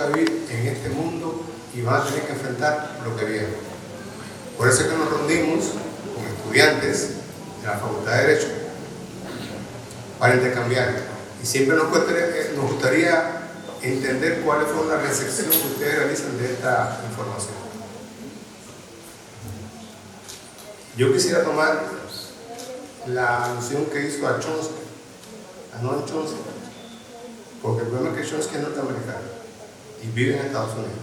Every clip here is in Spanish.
a vivir en este mundo y van a tener que enfrentar lo que viene. Por eso es que nos reunimos con estudiantes de la Facultad de Derecho para intercambiar. Y siempre nos gustaría entender cuál fue la recepción que ustedes realizan de esta información. Yo quisiera tomar la alusión que hizo a Chomsky, a Noam Chomsky, porque el problema es que Chomsky es norteamericano y vive en Estados Unidos.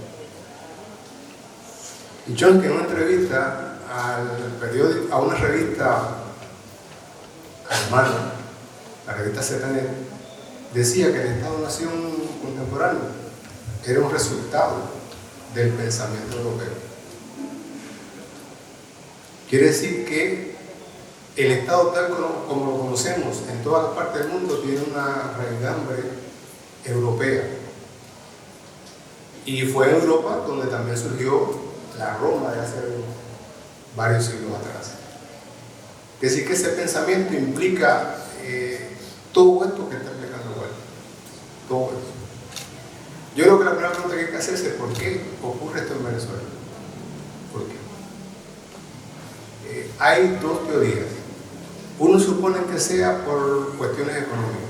Y Chomsky en una entrevista a una revista alemana, la revista ZNet, decía que el Estado-Nación contemporáneo era un resultado del pensamiento europeo. Quiere decir que el Estado tal como lo conocemos en todas las partes del mundo tiene una raigambre europea. Y fue en Europa donde también surgió la Roma de hace varios siglos atrás. Es decir, que ese pensamiento implica todo esto que está explicando Walter. Todo esto. Yo creo que la primera pregunta que hay que hacerse es ¿por qué ocurre esto en Venezuela? ¿Por qué? Hay dos teorías. Uno supone que sea por cuestiones económicas.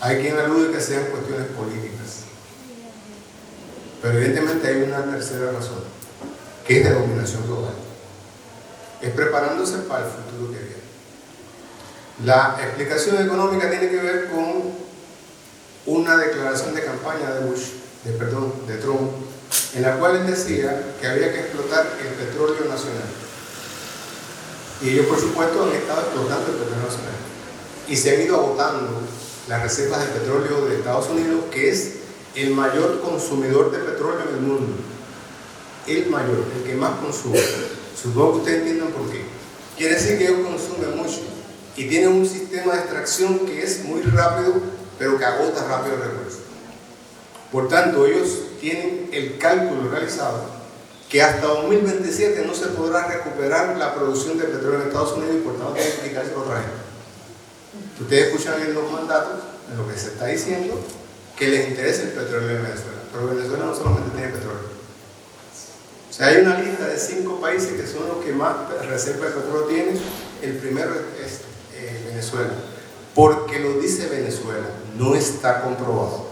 Hay quien alude que sean cuestiones políticas. Pero evidentemente hay una tercera razón, que es de dominación global. Es preparándose para el futuro que viene. La explicación económica tiene que ver con una declaración de campaña de Trump, en la cual él decía que había que explotar el petróleo nacional. Y ellos, por supuesto, han estado explotando el petróleo nacional. Y se han ido agotando las reservas de petróleo de Estados Unidos, que es el mayor consumidor de petróleo en el mundo. El mayor, el que más consume. Supongo que ustedes entiendan por qué. Quiere decir que ellos consumen mucho y tienen un sistema de extracción que es muy rápido, pero que agota rápido el recurso. Por tanto, ellos tienen el cálculo realizado que hasta 2027 no se podrá recuperar la producción de petróleo en Estados Unidos y por tanto tiene que quitarse otra gente. Ustedes escuchan en los mandatos, en lo que se está diciendo, que les interesa el petróleo en Venezuela. Pero Venezuela no solamente tiene petróleo. O sea, hay una lista de 5 países que son los que más reservas de petróleo tienen. El primero es Venezuela. Porque lo dice Venezuela, no está comprobado.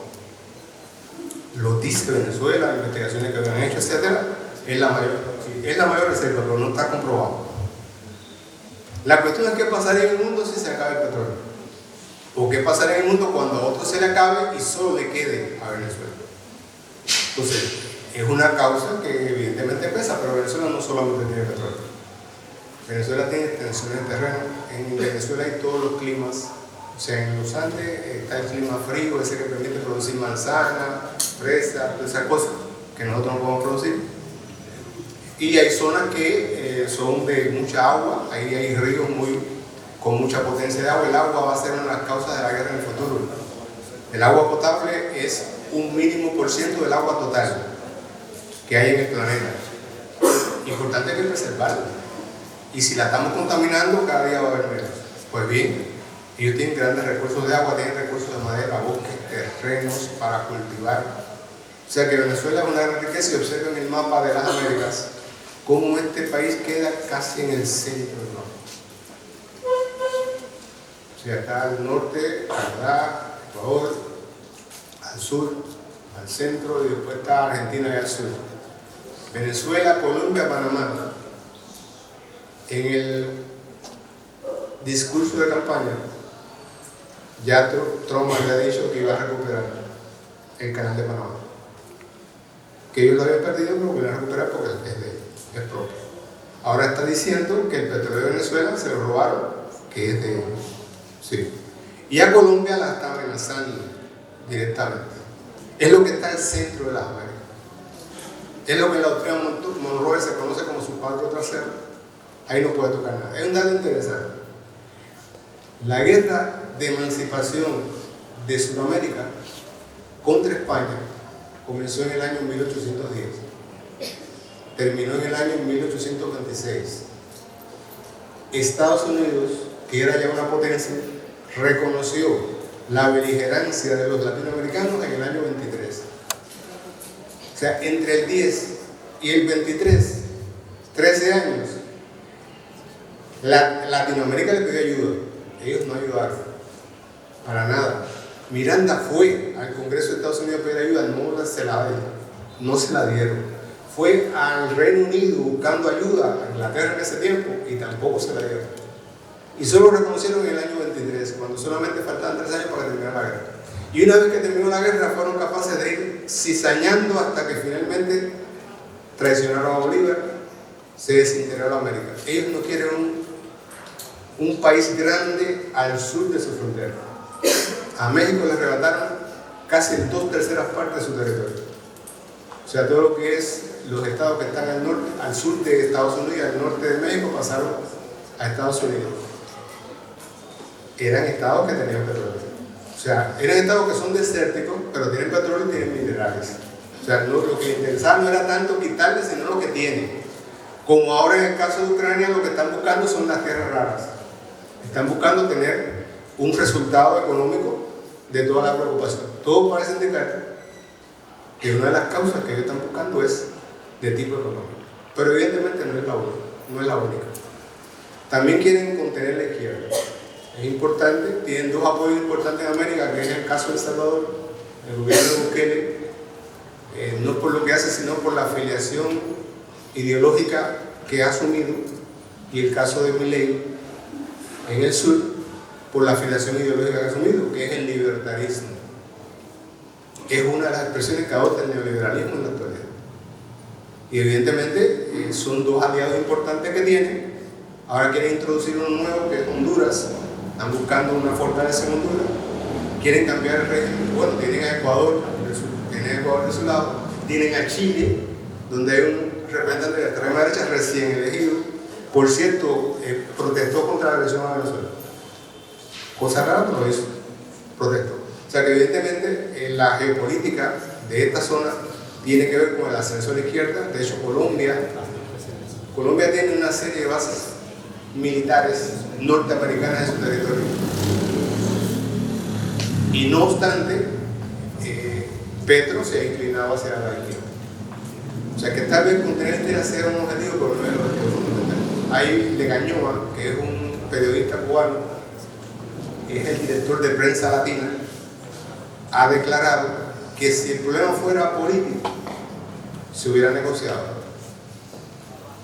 Lo dice Venezuela, investigaciones que han hecho, etc. Es la mayor reserva, pero no está comprobado. La cuestión es qué pasaría en el mundo si se acaba el petróleo. O qué pasaría en el mundo cuando a otro se le acabe y solo le quede a Venezuela. Entonces, es una causa que evidentemente pesa, pero Venezuela no solamente tiene petróleo. Venezuela tiene extensiones de terreno. En Venezuela hay todos los climas. O sea, en los Andes está el clima frío, ese que permite producir manzana, fresa, todas esas cosas que nosotros no podemos producir. Y hay zonas que son de mucha agua, ahí hay ríos con mucha potencia de agua. El agua va a ser una de las causas de la guerra en el futuro. El agua potable es un mínimo % del agua total que hay en el planeta. Importante que preservarla. Y si la estamos contaminando, cada día va a haber menos. Pues bien, ellos tienen grandes recursos de agua, tienen recursos de madera, bosques, terrenos para cultivar. O sea que Venezuela es una gran riqueza y observen el mapa de las Américas cómo este país queda casi en el centro del norte. O sea, está al norte, Canadá, Ecuador, al sur, al centro y después está Argentina y al sur. Venezuela, Colombia, Panamá. En el discurso de campaña, ya Trump había dicho que iba a recuperar el canal de Panamá. Que ellos lo habían perdido, pero lo iban a recuperar porque es de ellos, es propio. Ahora está diciendo que el petróleo de Venezuela se lo robaron, que es de ellos. Sí. Y a Colombia la está amenazando directamente. Es lo que está al centro de las Américas. Es lo que en la doctrina Monroe se conoce como su patio trasero. Ahí no puede tocar nada. Es un dato interesante. La guerra de emancipación de Sudamérica contra España comenzó en el año 1810. Terminó en el año 1826. Estados Unidos, que era ya una potencia, reconoció la beligerancia de los latinoamericanos en el año 23. O sea, entre el 10 y el 23, 13 años, Latinoamérica le pidió ayuda. Ellos no ayudaron, para nada. Miranda fue al Congreso de Estados Unidos a pedir ayuda, no se la dieron. Fue al Reino Unido buscando ayuda, a Inglaterra en ese tiempo, y tampoco se la dieron. Y solo reconocieron en el año 23, cuando solamente faltaban 3 años para terminar la guerra. Y una vez que terminó la guerra, fueron capaces de ir cizañando hasta que finalmente traicionaron a Bolívar, se desintegró la América. Ellos no quieren un país grande al sur de su frontera. A México le arrebataron casi 2/3 partes de su territorio. O sea, todo lo que es los estados que están al sur de Estados Unidos y al norte de México pasaron a Estados Unidos. Eran estados que tenían petróleo. O sea, eran estados que son desérticos, pero tienen petróleo y tienen minerales. O sea, lo que les interesaba no era tanto quitarles, sino lo que tienen. Como ahora en el caso de Ucrania, lo que están buscando son las tierras raras. Están buscando tener un resultado económico de toda la preocupación. Todo parece indicar que una de las causas que ellos están buscando es de tipo económico. Pero evidentemente no es la única. También quieren contener la izquierda. Es importante, tienen 2 apoyos importantes en América, que es el caso de El Salvador, el gobierno de Bukele, no por lo que hace, sino por la afiliación ideológica que ha asumido, y el caso de Milei en el sur, por la afiliación ideológica que ha asumido, que es el libertarismo. Es una de las expresiones que adopta el neoliberalismo en la actualidad. Y evidentemente son 2 aliados importantes que tienen. Ahora quieren introducir uno nuevo, que es Honduras. Están buscando una fortaleza en Honduras. Quieren cambiar el régimen. Bueno, tienen a Ecuador de su lado. Tienen a Chile, donde hay un representante de la extrema derecha recién elegido. Por cierto, protestó contra la agresión a Venezuela. Cosa rara, pero lo hizo. Protestó. O sea que evidentemente la geopolítica de esta zona tiene que ver con el ascenso a la izquierda. De hecho, Colombia tiene una serie de bases militares norteamericanas en su territorio. Y no obstante, Petro se ha inclinado hacia la izquierda. O sea que tal vez contener este sea un objetivo, pero no es el objetivo fundamental. Hay Legañoa, que es un periodista cubano, es el director de Prensa Latina, ha declarado que si el problema fuera político, se hubiera negociado.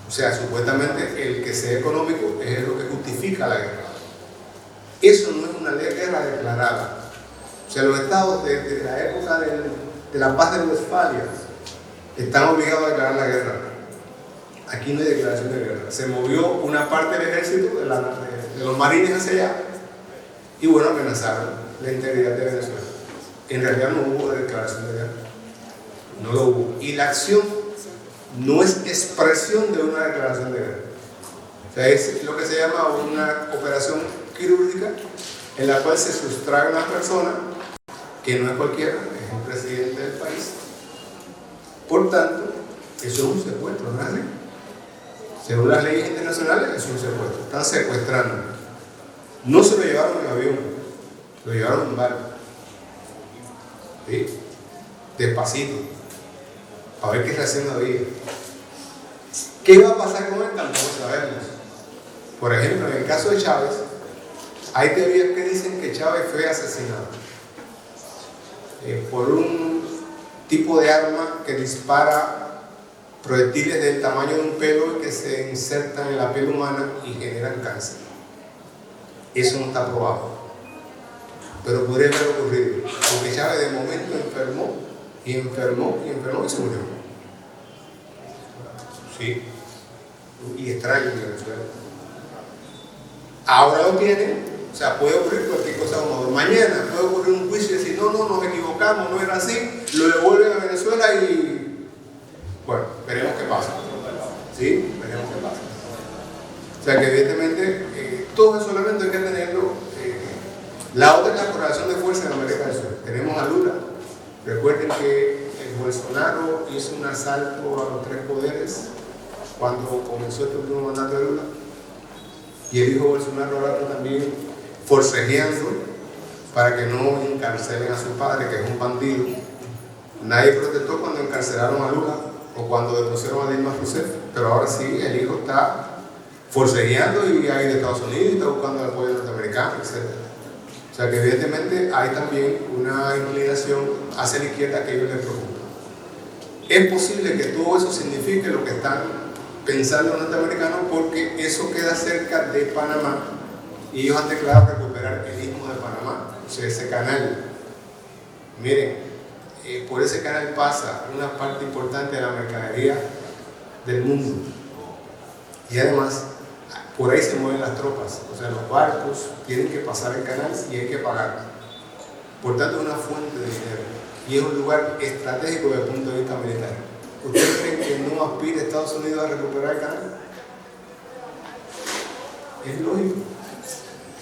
O sea, supuestamente el que sea económico es lo que justifica la guerra. Eso no es una guerra declarada. O sea, los estados desde la época de la paz de Westfalia están obligados a declarar la guerra. Aquí no hay declaración de guerra. Se movió una parte del ejército, de los marines hacia allá, y bueno, amenazaron la integridad de Venezuela. En realidad no hubo declaración de guerra. No lo hubo. Y la acción no es expresión de una declaración de guerra. O sea, es lo que se llama una operación quirúrgica en la cual se sustrae a una persona que no es cualquiera, es el presidente del país. Por tanto, eso es un secuestro, ¿no es así? Según las leyes internacionales, es un secuestro. Están secuestrando. No se lo llevaron en avión, lo llevaron en barco. ¿Sí? Despacito, a ver qué reacción había. ¿Qué va a pasar con él? Tampoco sabemos. Por ejemplo, en el caso de Chávez, hay teorías que dicen que Chávez fue asesinado por un tipo de arma que dispara proyectiles del tamaño de un pelo que se insertan en la piel humana y generan cáncer. Eso no está probado, pero podría haber ocurrido, porque Chávez de momento enfermó y se murió. Sí, y extraño en Venezuela. Ahora lo tienen, o sea, puede ocurrir cualquier cosa como ahora. Mañana puede ocurrir un juicio y decir, no, nos equivocamos, no era así, lo devuelven a Venezuela y bueno, veremos qué pasa. ¿Sí? Veremos qué pasa. O sea que evidentemente todo esos elementos hay que tenerlo. La otra es la correlación de fuerza en América del Sur. Tenemos a Lula. Recuerden que el Bolsonaro hizo un asalto a los 3 poderes cuando comenzó este último mandato de Lula. Y el hijo Bolsonaro ahora está también forcejeando para que no encarcelen a su padre, que es un bandido, Nadie protestó cuando encarcelaron a Lula o cuando depusieron a Dilma Rousseff, pero ahora sí, el hijo está forcejeando y hay de Estados Unidos y está buscando el apoyo norteamericano, etc. O sea que evidentemente hay también una inclinación hacia la izquierda que a ellos les preocupa. Es posible que todo eso signifique lo que están pensando los norteamericanos, porque eso queda cerca de Panamá y ellos han declarado recuperar el istmo de Panamá, o sea, ese canal. Miren, por ese canal pasa una parte importante de la mercadería del mundo y además por ahí se mueven las tropas, o sea, los barcos tienen que pasar el canal y hay que pagar. Por tanto, es una fuente de dinero y es un lugar estratégico desde el punto de vista militar. ¿Ustedes creen que no aspira Estados Unidos a recuperar el canal? Es lógico.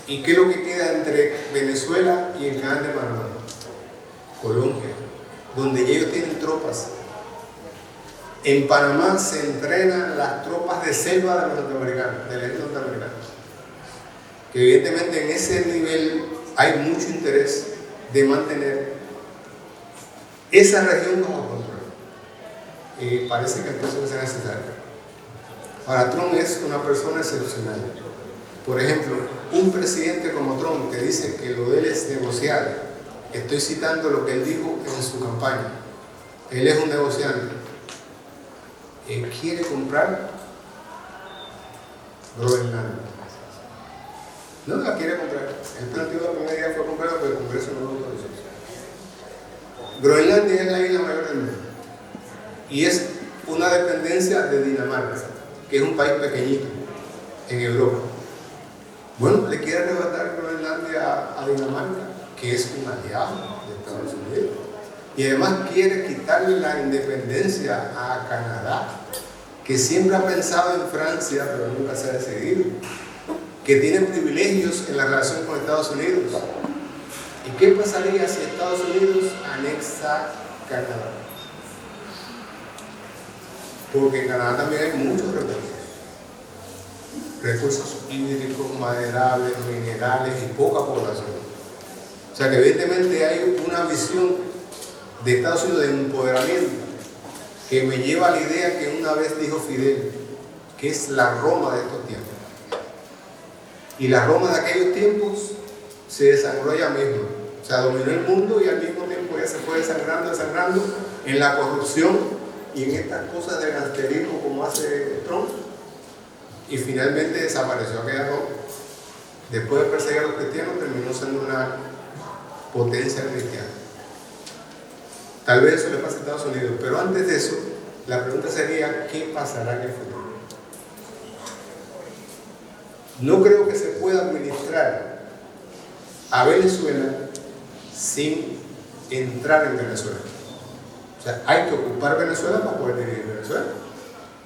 ¿Y qué es lo que queda entre Venezuela y el canal de Panamá? Colombia, donde ellos tienen tropas. En Panamá se entrenan las tropas de selva de los norteamericanos, del ejército norteamericano. Que evidentemente en ese nivel hay mucho interés de mantener esa región bajo control. Parece que entonces no es necesario. Ahora, Trump es una persona excepcional. Por ejemplo, un presidente como Trump que dice que lo de él es negociar. Estoy citando lo que él dijo en su campaña. Él es un negociante. Quiere comprar Groenlandia. No la quiere comprar. Él planteó la primera idea fue comprarla, pero el Congreso no lo autorizó. Groenlandia es la isla mayor del mundo y es una dependencia de Dinamarca, que es un país pequeñito en Europa. Bueno, le quiere arrebatar Groenlandia a Dinamarca, que es un aliado de Estados Unidos. Y además quiere quitarle la independencia a Canadá, que siempre ha pensado en Francia, pero nunca se ha decidido, que tiene privilegios en la relación con Estados Unidos. ¿Y qué pasaría si Estados Unidos anexa Canadá? Porque en Canadá también hay muchos recursos hídricos, maderables, minerales y poca población. O sea que evidentemente hay una visión de Estados Unidos de empoderamiento que me lleva a la idea que una vez dijo Fidel, que es la Roma de estos tiempos. Y la Roma de aquellos tiempos se desangró ella misma, o sea, dominó el mundo y al mismo tiempo ya se fue desangrando en la corrupción y en estas cosas de gangsterismo como hace Trump, y finalmente desapareció aquella Roma. Después de perseguir a los cristianos terminó siendo una potencia cristiana. Tal vez eso le pase a Estados Unidos, pero antes de eso, la pregunta sería, ¿qué pasará en el futuro? No creo que se pueda administrar a Venezuela sin entrar en Venezuela. O sea, hay que ocupar Venezuela para poder dirigir Venezuela.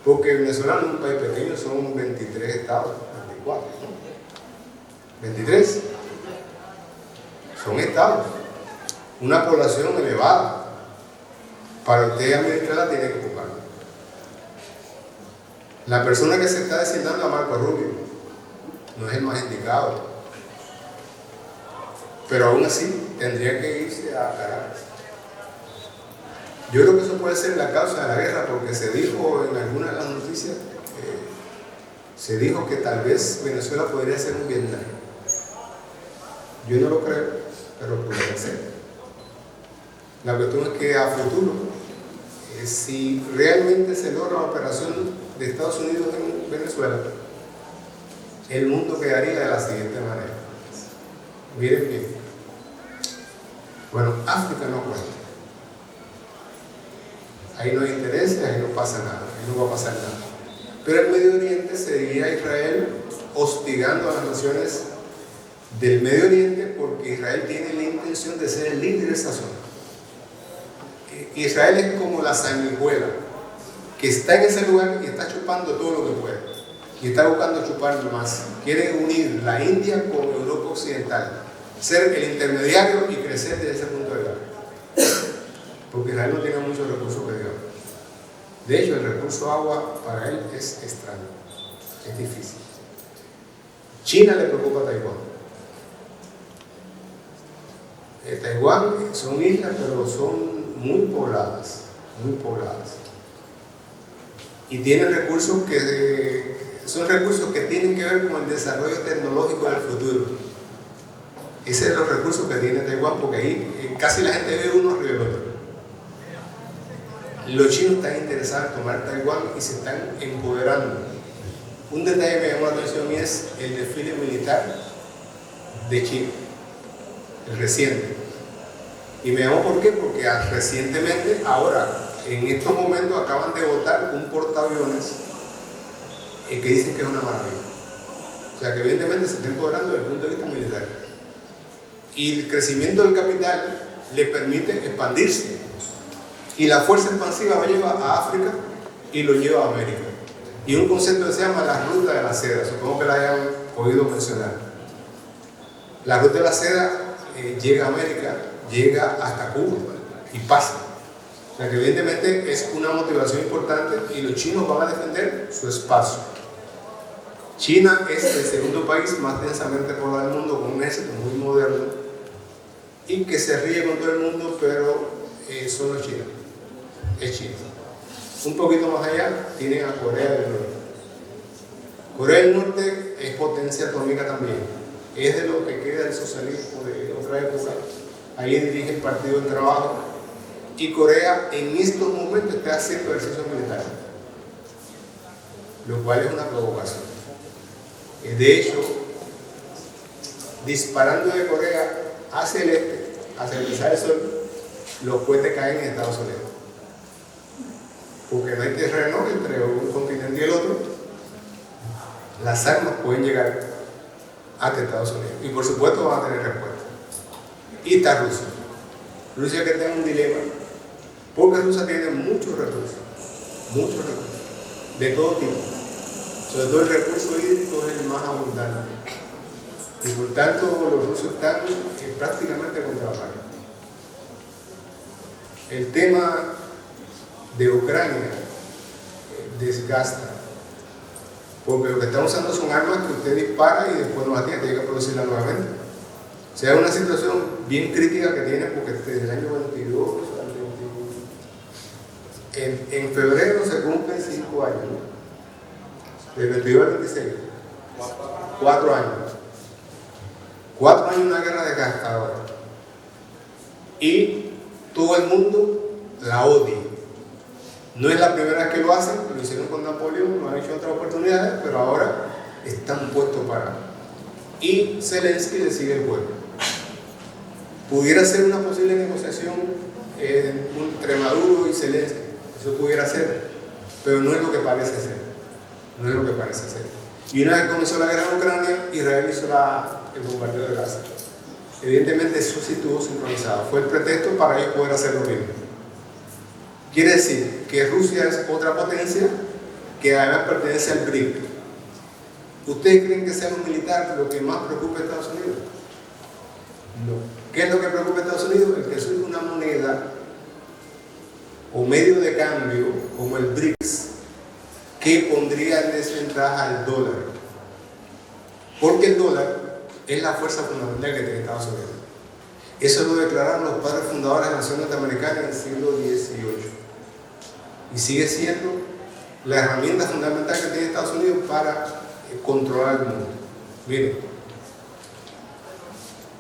Porque Venezuela no es un país pequeño, son 23 estados, 24, ¿no? 23. Son estados. Una población elevada. Para usted administrarla tiene que ocuparla. La persona que se está designando a Marco Rubio no es el más indicado, pero aún así tendría que irse a Caracas. Yo creo que eso puede ser la causa de la guerra, porque se dijo en alguna de las noticias, se dijo que tal vez Venezuela podría ser un Vietnam. Yo no lo creo, pero podría ser. La cuestión es que a futuro, si realmente se logra la operación de Estados Unidos en Venezuela, el mundo quedaría de la siguiente manera. Miren bien. Bueno, África no cuenta. Ahí no hay intereses, ahí no pasa nada, ahí no va a pasar nada. Pero el Medio Oriente seguiría Israel hostigando a las naciones del Medio Oriente, porque Israel tiene la intención de ser el líder de esa zona. Israel es como la sanguijuela que está en ese lugar y está chupando todo lo que puede y está buscando chupar más. Quiere unir la India con Europa Occidental, ser el intermediario y crecer desde ese punto de vista, porque Israel no tiene muchos recursos que digamos. De hecho, el recurso agua para él es extraño, es difícil. China le preocupa a Taiwán. Taiwán son islas, pero son muy pobladas, muy pobladas. Y tienen recursos que son recursos que tienen que ver con el desarrollo tecnológico del futuro. Esos son los recursos que tiene Taiwán, porque ahí casi la gente ve uno arriba del otro. Los chinos están interesados en tomar Taiwán y se están empoderando. Un detalle que me llamó la atención es el desfile militar de China, el reciente. Y me llamó ¿por qué? Porque recientemente, ahora, en estos momentos acaban de votar un portaaviones que dicen que es una maravilla. O sea que evidentemente se está empoderando desde el punto de vista militar. Y el crecimiento del capital le permite expandirse. Y la fuerza expansiva lo lleva a África y lo lleva a América. Y un concepto que se llama la ruta de la seda, supongo que la hayan oído mencionar. La ruta de la seda llega a América, llega hasta Cuba y pasa. O sea que evidentemente es una motivación importante y los chinos van a defender su espacio. China es el segundo país más densamente poblado del mundo, con un ejército muy moderno y que se ríe con todo el mundo, pero son los chinos. Es China. Un poquito más allá tienen a Corea del Norte. Corea del Norte es potencia atómica también. Es de lo que queda del socialismo de otra época. Ahí dirige el Partido del Trabajo. Y Corea en estos momentos está haciendo ejercicios militares, lo cual es una provocación. De hecho, disparando de Corea hacia el este, hacia el pisar del sol, los cohetes caen en Estados Unidos. Porque no hay terreno entre un continente y el otro, las armas pueden llegar hasta Estados Unidos. Y por supuesto van a tener respuesta. Y está Rusia. Rusia que tiene un dilema, porque Rusia tiene muchos recursos, de todo tipo. Sobre todo el recurso hídrico es el más abundante. Y por tanto los rusos están prácticamente contra la pared. El tema de Ucrania desgasta, porque lo que están usando son armas que usted dispara y después no las tiene que producirlas nuevamente. O sea, es una situación bien crítica que tiene, porque desde el año 22 al 21, en febrero se cumplen 5 años, ¿no? Del 22 al 26, 4 años. 4 años de una guerra desgastadora. Y todo el mundo la odia. No es la primera vez que lo hacen, lo hicieron con Napoleón, lo han hecho en otras oportunidades, pero ahora están puestos para. Y Zelensky le sigue el juego. Pudiera ser una posible negociación entre Maduro y Zelensky, eso pudiera ser, pero no es lo que parece ser. No es lo que parece ser. Y una vez comenzó la guerra en Ucrania, Israel hizo el bombardeo de Gaza. Evidentemente eso sí estuvo sincronizado. Fue el pretexto para ellos poder hacer lo mismo. Quiere decir que Rusia es otra potencia que además pertenece al BRIC. ¿Ustedes creen que sea lo militar lo que más preocupa a Estados Unidos? No. ¿Qué es lo que preocupa a Estados Unidos? El que surge una moneda o medio de cambio como el BRICS que pondría en desventaja al dólar. Porque el dólar es la fuerza fundamental que tiene Estados Unidos. Eso lo declararon los padres fundadores de la nación norteamericana en el siglo XVIII. Y sigue siendo la herramienta fundamental que tiene Estados Unidos para controlar el mundo. Miren,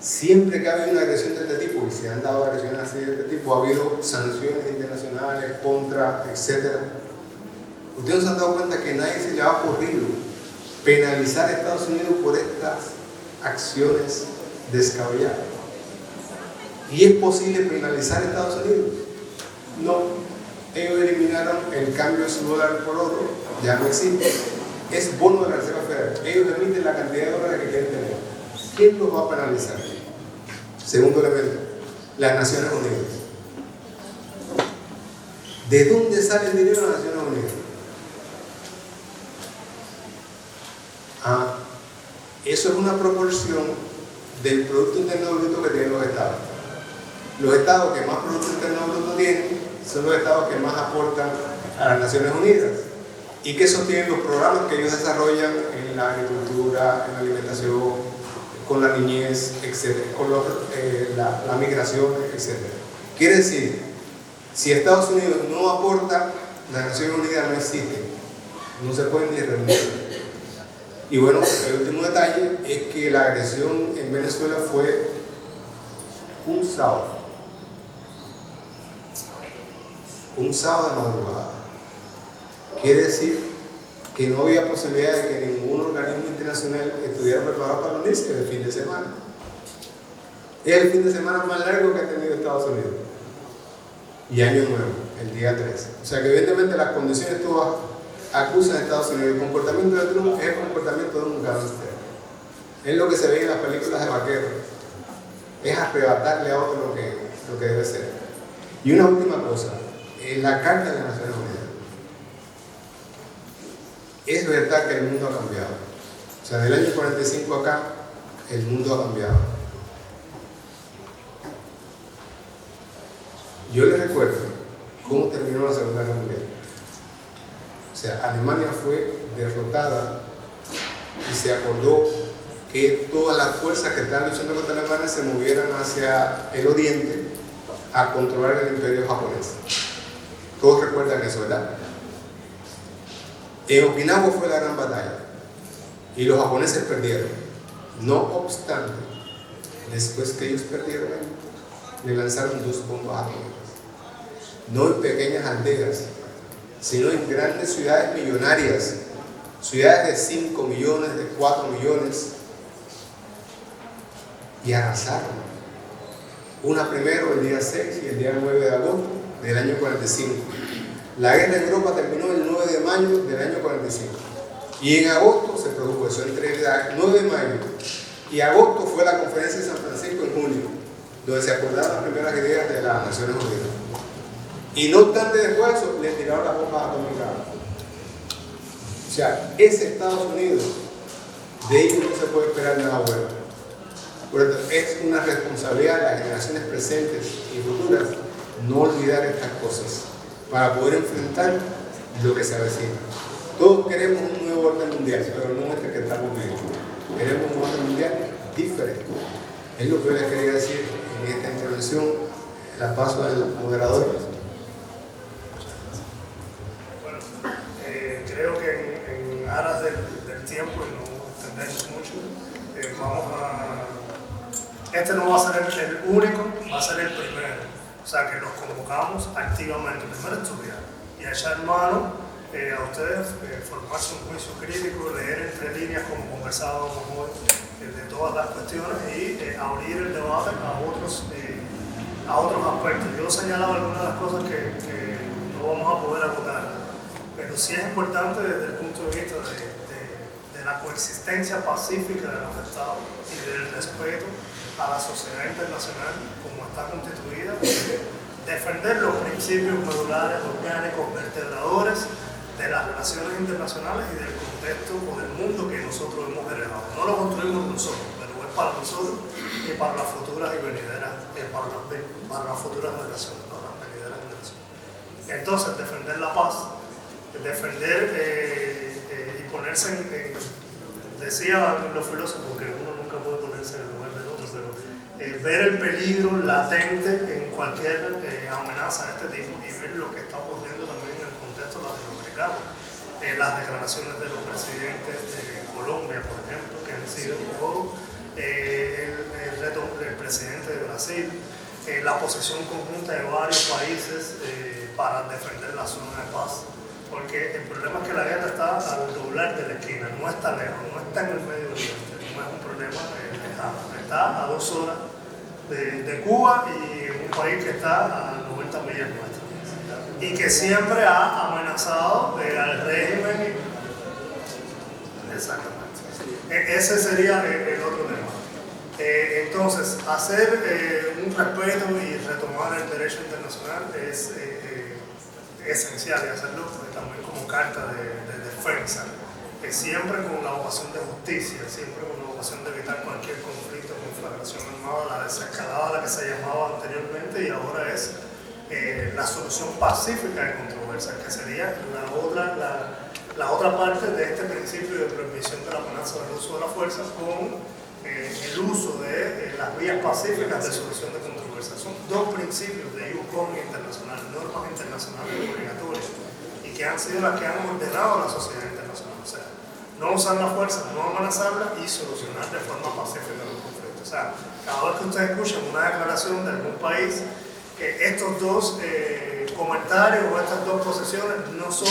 siempre que ha habido una agresión de este tipo, y se han dado agresiones así de este tipo, ha habido sanciones internacionales contra, etc. Ustedes se han dado cuenta que a nadie se le ha ocurrido penalizar a Estados Unidos por estas acciones descabelladas. ¿Y es posible penalizar a Estados Unidos? No. Ellos eliminaron el cambio de su dólar por oro, ya no existe. Es bono de la Reserva Federal. Ellos emiten la cantidad de dólares que quieren tener. ¿Quién los va a penalizar? Segundo elemento, las Naciones Unidas. ¿De dónde sale el dinero de las Naciones Unidas? Eso es una proporción del Producto Interno Bruto que tienen los estados. Los estados que más Producto Interno Bruto tienen son los estados que más aportan a las Naciones Unidas y que sostienen los programas que ellos desarrollan en la agricultura, en la alimentación, con la niñez, etc., con la migración, etc. Quiere decir Si Estados Unidos no aporta, las Naciones Unidas no existen, no se pueden ni reunir. Y bueno, el último detalle es que la agresión en Venezuela fue un sábado de madrugada. Quiere decir que no había posibilidad de que ningún organismo internacional estuviera preparado para unirse el fin de semana. Es el fin de semana más largo que ha tenido Estados Unidos. Y Año Nuevo, el día 13. O sea que evidentemente las condiciones todas acusan a Estados Unidos. El comportamiento de Trump es el comportamiento de un gángster. Es lo que se ve en las películas de vaqueros. Es arrebatarle a otro lo que debe ser. Y una última cosa, en la Carta de las Naciones Unidas. Es verdad que el mundo ha cambiado. O sea, del año 45 acá, el mundo ha cambiado. Yo les recuerdo cómo terminó la Segunda Guerra Mundial. O sea, Alemania fue derrotada y se acordó que todas las fuerzas que estaban luchando contra Alemania se movieran hacia el oriente a controlar el imperio japonés. Todos recuerdan eso, ¿verdad? En Okinawa fue la gran batalla y los japoneses perdieron. No obstante, después que ellos perdieron, le lanzaron 2 bombas atómicas. No en pequeñas aldeas, sino en grandes ciudades millonarias, ciudades de 5 millones, de 4 millones, y arrasaron. Una primero el día 6 y el día 9 de agosto del año 45. La guerra en Europa terminó el 9 de mayo del año 45. Y en agosto se produjo eso. Entre el 9 de mayo y agosto fue la conferencia de San Francisco en junio, donde se acordaron las primeras ideas de las Naciones Unidas. Y no obstante después de eso, le tiraron las bombas atómicas. O sea, ese Estados Unidos, de ellos no se puede esperar nada bueno. Por lo tanto, es una responsabilidad de las generaciones presentes y futuras no olvidar estas cosas para poder enfrentar lo que se avecina. Todos queremos un nuevo orden mundial, pero no este que estamos viviendo. Queremos un orden mundial diferente. Es lo que yo les quería decir en esta intervención. La paso al moderador. Bueno, creo que en aras del tiempo y no extendernos mucho, este no va a ser el único, va a ser el primero. O sea, que los convocamos activamente, primero a estudiar y a echar mano a ustedes, formarse un juicio crítico, leer entre líneas como conversábamos hoy, de todas las cuestiones y abrir el debate a otros aspectos. Yo señalaba algunas de las cosas que no vamos a poder acotar, pero sí es importante desde el punto de vista de la coexistencia pacífica de los Estados y del respeto a la sociedad internacional como está constituida, defender los principios medulares, orgánicos, vertebradores de las relaciones internacionales y del contexto o del mundo que nosotros hemos heredado. No lo construimos nosotros, pero es para nosotros y para las futuras y venideras, para las futuras generaciones, para las venideras generaciones. Entonces, defender la paz, defender y ponerse decía los filósofos que uno nunca puede ponerse en el lugar del otro, pero ver el peligro latente en cualquier amenaza de este tipo y ver lo que está ocurriendo también en el contexto latinoamericano. Las declaraciones de los presidentes de Colombia, por ejemplo, que han sido el presidente de Brasil, la posición conjunta de varios países para defender la zona de paz. Porque el problema es que la guerra está al doblar de la esquina, no está lejos, no está en el Medio Oriente, no es un problema lejano, está a 2 horas de Cuba y en un país que está a 90 millas nuestras y que siempre ha amenazado al régimen. Exactamente. Ese sería el otro tema. Entonces, hacer un respeto y retomar el derecho internacional es esencial y hacerlo también como carta de defensa, siempre con la vocación de justicia, siempre con la vocación de evitar cualquier conflicto, conflagración armada, la desescalada a la que se llamaba anteriormente y ahora es la solución pacífica de controversia, que sería la otra parte de este principio de prohibición de la amenaza del uso de la fuerza con el uso de las vías pacíficas de solución de controversia. fuerza. Son dos principios de IUCON internacional, normas internacionales obligatorias, y que han sido las que han ordenado a la sociedad internacional. O sea, no usar la fuerza, no amenazarla y solucionar de forma pacífica los conflictos. O sea, cada vez que ustedes escuchen una declaración de algún país, estos dos comentarios o estas dos posiciones no son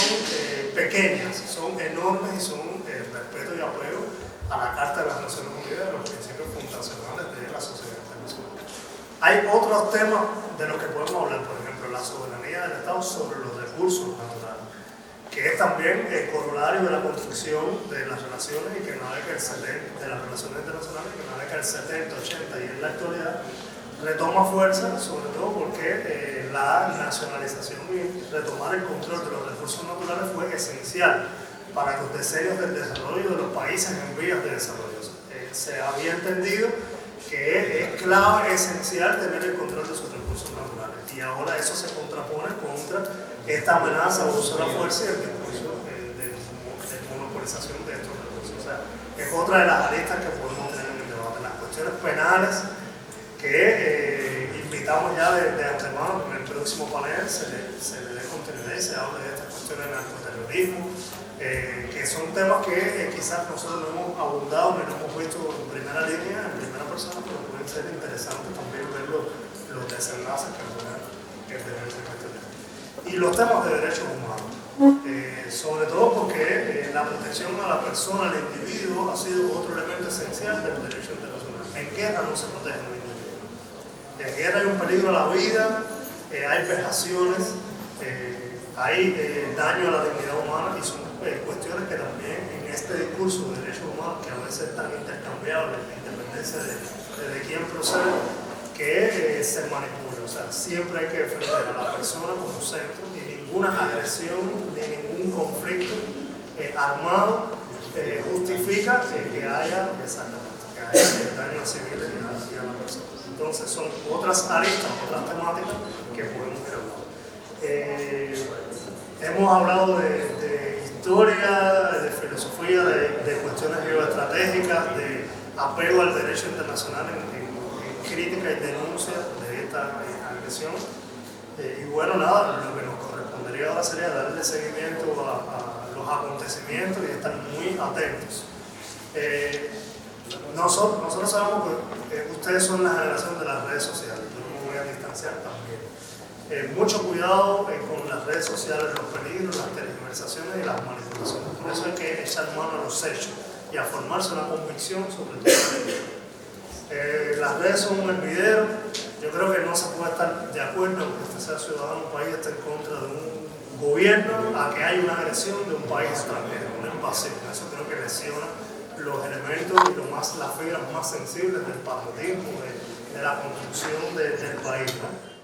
pequeñas, son enormes y son respeto y apego a la Carta de las Naciones Unidas, de los principios fundacionales de la sociedad internacional. Hay otros temas de los que podemos hablar, por ejemplo, la soberanía del Estado sobre los recursos naturales, que es también el corolario de la construcción de las relaciones y que en la década de las relaciones internacionales, que en la década del 70, 80 y en la actualidad retoma fuerza, sobre todo porque la nacionalización y retomar el control de los recursos naturales fue esencial para los deseos del desarrollo de los países en vías de desarrollo. Se había entendido que es clave, esencial tener el control de sus recursos naturales, y ahora eso se contrapone contra esta amenaza o uso de la fuerza y el discurso de monopolización de estos recursos. O sea, es otra de las aristas que podemos tener en el debate. Las cuestiones penales que invitamos ya de antemano que en el próximo panel se le dé continuidad y se hable de estas cuestiones de narcoterrorismo, que son temas que quizás nosotros no hemos abundado ni no hemos visto en primera línea, en primera persona, pero pueden ser interesantes también ver los desenlaces que pueden tener este tema. Y los temas de derechos humanos, sobre todo porque la protección a la persona, al individuo, ha sido otro elemento esencial del derecho internacional. En guerra no se protege el individuo. En guerra hay un peligro a la vida, hay vejaciones, hay daño a la dignidad humana, y son cuestiones que también en este discurso de derechos humanos, que a veces es tan intercambiable, en independencia de quién procede, que se manipula. O sea, siempre hay que defender a la persona como centro, y ninguna agresión ni ningún conflicto armado justifica que haya daño a civiles y a la persona. Entonces son otras aristas, otras temáticas que podemos ir hablando. Hemos hablado de historia, de filosofía, de cuestiones geoestratégicas, de apego al derecho internacional en crítica y denuncia de esta agresión. Y bueno, nada, lo que nos correspondería ahora sería darle seguimiento a los acontecimientos y estar muy atentos. Nosotros sabemos que ustedes son la generación de las redes sociales, yo no me voy a distanciar también. Mucho cuidado con las redes sociales, los peligros, las tergiversaciones y las manipulaciones. Por eso hay que echar mano a los hechos y a formarse una convicción sobre todo. Las redes son un hervidero. Yo creo que no se puede estar de acuerdo con que usted sea ciudadano de un país esté en contra de un gobierno a que haya una agresión de un país extranjero, una invasión. Eso creo que lesiona los elementos y las fibras más sensibles del patriotismo, de la construcción del país, ¿no?